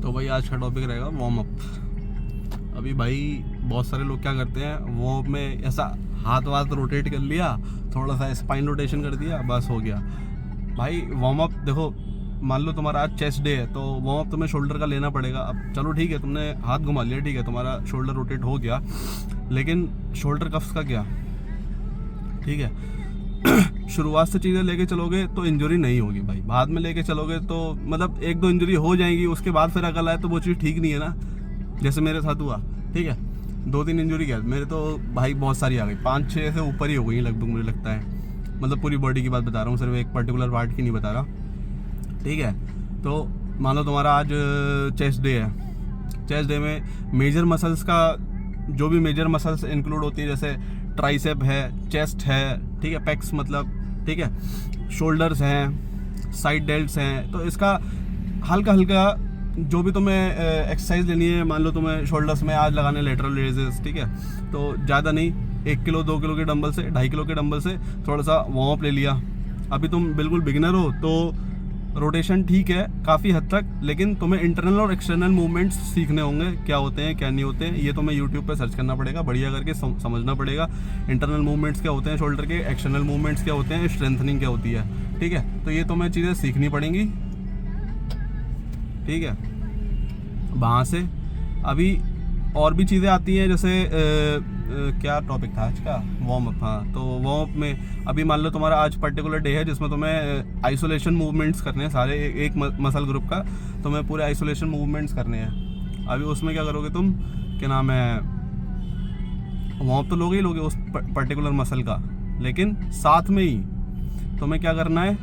तो भाई आज का टॉपिक रहेगा वार्म अप। अभी भाई बहुत सारे लोग क्या करते हैं, वार्म अप में ऐसा हाथ वाथ रोटेट कर लिया, थोड़ा सा स्पाइन रोटेशन कर दिया, बस हो गया। भाई वार्म अप देखो, मान लो तुम्हारा आज चेस्ट डे है तो वार्म अप तुम्हें शोल्डर का लेना पड़ेगा। अब चलो ठीक है, तुमने हाथ घुमा लिया, ठीक है, तुम्हारा शोल्डर रोटेट हो गया, लेकिन शोल्डर कफ्स का क्या? ठीक है शुरुआत से चीज़ें लेके चलोगे तो इंजरी नहीं होगी भाई, बाद में लेके चलोगे तो मतलब एक दो इंजरी हो जाएंगी, उसके बाद फिर अकल आए तो वो चीज़ ठीक नहीं है ना। जैसे मेरे साथ हुआ, ठीक है, 2-3 इंजरी क्या मेरे तो भाई बहुत सारी आ गई, 5-6 से ऊपर ही हो गई लगभग, मुझे लगता है। मतलब पूरी बॉडी की बात बता रहा हूँ, सिर्फ एक पर्टिकुलर पार्ट की नहीं बता रहा, ठीक है। तो मान लो तुम्हारा आज चेस्ट डे है, चेस्ट डे में मेजर मसल्स का जो भी मेजर मसल्स इंक्लूड होती है, जैसे ट्राइसेप है, चेस्ट है, ठीक है, पेक्स मतलब, ठीक है, शोल्डर्स हैं, साइड डेल्ट्स हैं, तो इसका हल्का हल्का जो भी तुम्हें एक्सरसाइज लेनी है, मान लो तुम्हें शोल्डर्स में आज लगाने लेटरल रेजेस, ठीक है, तो ज़्यादा नहीं, 1 किलो 2 किलो के डंबल से, 2.5 किलो के डंबल से थोड़ा सा वार्म अप ले लिया। अभी तुम बिल्कुल बिगिनर हो तो रोटेशन ठीक है काफ़ी हद तक, लेकिन तुम्हें इंटरनल और एक्सटर्नल मूवमेंट्स सीखने होंगे, क्या होते हैं क्या नहीं होते हैं, ये तुम्हें यूट्यूब पे सर्च करना पड़ेगा, बढ़िया करके समझना पड़ेगा। इंटरनल मूवमेंट्स क्या होते हैं शोल्डर के, एक्सटर्नल मूवमेंट्स क्या होते हैं, स्ट्रेंथनिंग क्या होती है, ठीक है। तो ये तुम्हें चीज़ें सीखनी पड़ेंगी, ठीक है। वहाँ से अभी और भी चीज़ें आती हैं, जैसे क्या टॉपिक था आज का, वार्म अप। हाँ, तो वार्म अप में अभी मान लो तुम्हारा आज पर्टिकुलर डे है जिसमें तुम्हें आइसोलेशन मूवमेंट्स करने हैं सारे, एक मसल ग्रुप का तुम्हें पूरे आइसोलेशन मूवमेंट्स करने हैं। अभी उसमें क्या करोगे तुम, क्या नाम है, वार्म अप तो लोगे ही लोगे उस पर्टिकुलर मसल का, लेकिन साथ में ही तुम्हें क्या करना है,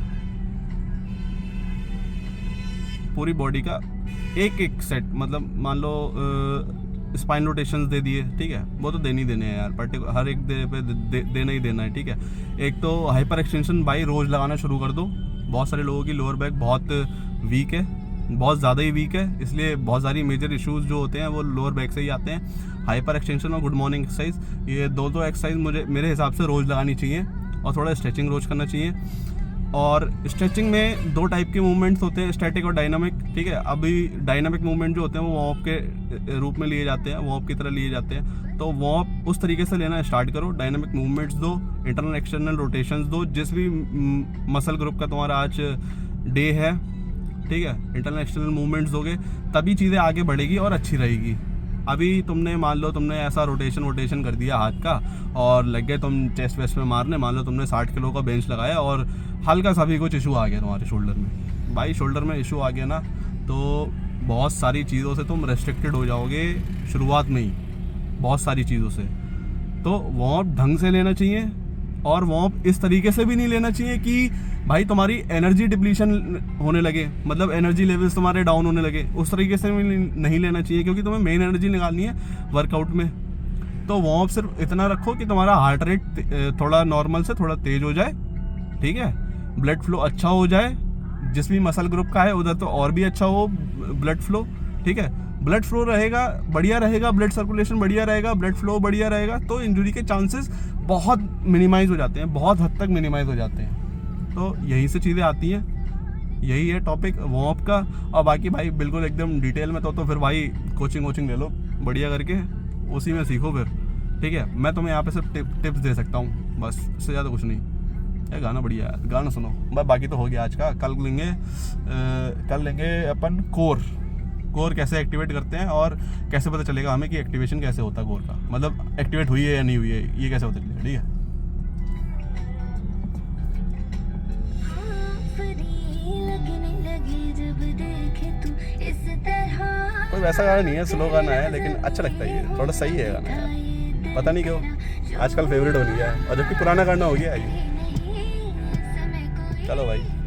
पूरी बॉडी का एक एक सेट, मतलब मान लो स्पाइन रोटेशंस दे दिए, ठीक है, वो तो देने ही देने हैं यार, पर्टिकुलर हर एक डे पे देना ही देना है, ठीक है। एक तो हाइपर एक्सटेंशन बाई रोज लगाना शुरू कर दो। बहुत सारे लोगों की लोअर बैक बहुत वीक है, बहुत ज़्यादा ही वीक है, इसलिए बहुत सारी मेजर इश्यूज जो होते हैं वो लोअर बैक से ही आते हैं। हाइपर एक्सटेंशन और गुड मॉर्निंग एक्सरसाइज, ये दो एक्सरसाइज मेरे हिसाब से रोज़ लगानी चाहिए, और थोड़ा स्ट्रेचिंग रोज करना चाहिए। और स्ट्रेचिंग में 2 टाइप के मूवमेंट्स होते हैं, स्टैटिक और डायनामिक, ठीक है। अभी डायनामिक मूवमेंट जो होते हैं वो वार्म अप के रूप में लिए जाते हैं, वार्म अप की तरह लिए जाते हैं, तो वार्म अप उस तरीके से लेना स्टार्ट करो। डायनामिक मूवमेंट्स दो, इंटरनल एक्सटर्नल रोटेशंस दो, जिस भी मसल ग्रुप का तुम्हारा आज डे है, ठीक है, इंटरनल एक्सटर्नल मूवमेंट्स दोगे तभी चीज़ें आगे बढ़ेगी और अच्छी रहेगी। अभी तुमने मान लो तुमने ऐसा रोटेशन कर दिया हाथ का और लग गए तुम चेस्ट वेस्ट में मारने, मान लो तुमने 60 किलो का बेंच लगाया और हल्का सा भी कुछ इशू आ गया तुम्हारे शोल्डर में, भाई शोल्डर में इशू आ गया ना, तो बहुत सारी चीज़ों से तुम रेस्ट्रिक्टेड हो जाओगे शुरुआत में ही, बहुत सारी चीज़ों से। तो वार्म अप ढंग से लेना चाहिए, और वार्म अप इस तरीके से भी नहीं लेना चाहिए कि भाई तुम्हारी एनर्जी डिप्लीशन होने लगे, मतलब एनर्जी लेवल्स तुम्हारे डाउन होने लगे, उस तरीके से भी नहीं लेना चाहिए, क्योंकि तुम्हें मेन एनर्जी निकालनी है वर्कआउट में। तो वार्म अप सिर्फ इतना रखो कि तुम्हारा हार्ट रेट थोड़ा नॉर्मल से थोड़ा तेज हो जाए, ठीक है, ब्लड फ्लो अच्छा हो जाए, जिस भी मसल ग्रुप का है उधर तो और भी अच्छा हो ब्लड फ्लो, ठीक है। ब्लड फ्लो रहेगा, बढ़िया रहेगा, ब्लड सर्कुलेशन बढ़िया रहेगा, ब्लड फ्लो बढ़िया रहेगा, तो इंजरी के चांसेस बहुत मिनिमाइज हो जाते हैं, बहुत हद तक मिनिमाइज हो जाते हैं। तो यही से चीज़ें आती हैं, यही है टॉपिक वार्म अप का। और बाकी भाई बिल्कुल एकदम डिटेल में तो फिर भाई कोचिंग ले लो बढ़िया करके, उसी में सीखो फिर, ठीक है। मैं तुम्हें यहाँ पे सिर्फ टिप्स दे सकता हूँ, बस, इससे ज़्यादा कुछ नहीं। ये गाना बढ़िया है, गाना सुनो बस, बाकी तो हो गया आज का। कल लेंगे अपन कोर कैसे एक्टिवेट करते हैं, और कैसे पता चलेगा हमें कि एक्टिवेशन कैसे होता है कोर का, मतलब एक्टिवेट हुई है या नहीं हुई है, ये कैसे पता चलेगा, ठीक है। कोई वैसा गाना नहीं है, स्लो गाना है, लेकिन अच्छा लगता है, ये थोड़ा सही है गाना यार, पता नहीं क्यों आजकल फेवरेट हो गया है, और जबकि पुराना गाना हो गया है ये। चलो भाई।